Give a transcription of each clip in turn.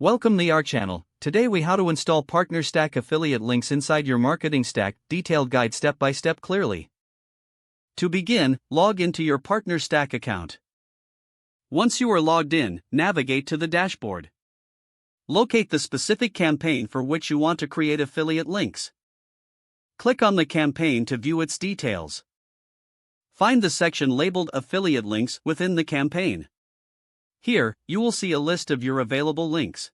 Welcome to our channel. Today we how to install PartnerStack affiliate links inside your marketing stack, detailed guide step by step clearly. To begin, log into your PartnerStack account. Once you are logged in, navigate to the dashboard. Locate the specific campaign for which you want to create affiliate links. Click on the campaign to view its details. Find the section labeled Affiliate Links within the campaign. Here, you will see a list of your available links.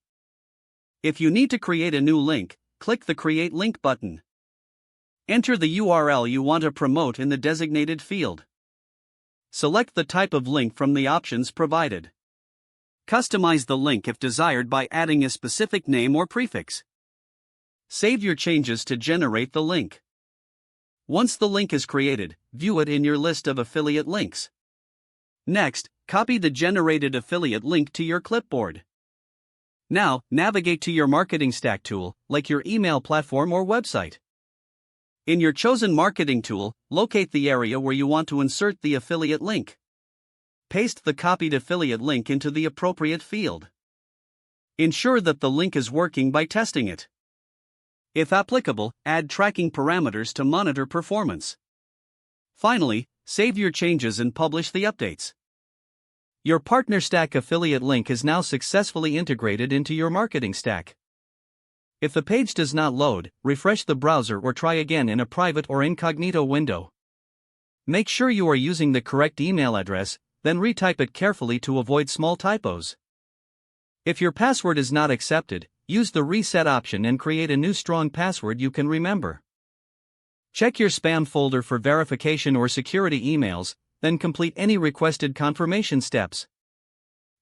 If you need to create a new link, click the Create Link button. Enter the URL you want to promote in the designated field. Select the type of link from the options provided. Customize the link if desired by adding a specific name or prefix. Save your changes to generate the link. Once the link is created, view it in your list of affiliate links. Next, copy the generated affiliate link to your clipboard. Now, navigate to your marketing stack tool, like your email platform or website. In your chosen marketing tool, locate the area where you want to insert the affiliate link. Paste the copied affiliate link into the appropriate field. Ensure that the link is working by testing it. If applicable, add tracking parameters to monitor performance. Finally, save your changes and publish the updates. Your PartnerStack affiliate link is now successfully integrated into your marketing stack. If the page does not load, refresh the browser or try again in a private or incognito window. Make sure you are using the correct email address, then retype it carefully to avoid small typos. If your password is not accepted, use the reset option and create a new strong password you can remember. Check your spam folder for verification or security emails, then complete any requested confirmation steps.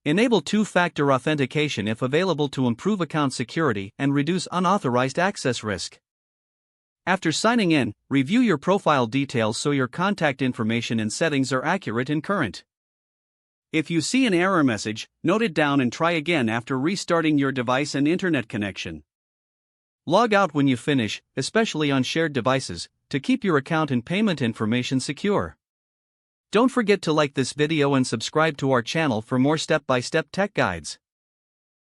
Enable two-factor authentication if available to improve account security and reduce unauthorized access risk. After signing in, review your profile details so your contact information and settings are accurate and current. If you see an error message, note it down and try again after restarting your device and internet connection. Log out when you finish, especially on shared devices, to keep your account and payment information secure. Don't forget to like this video and subscribe to our channel for more step-by-step tech guides.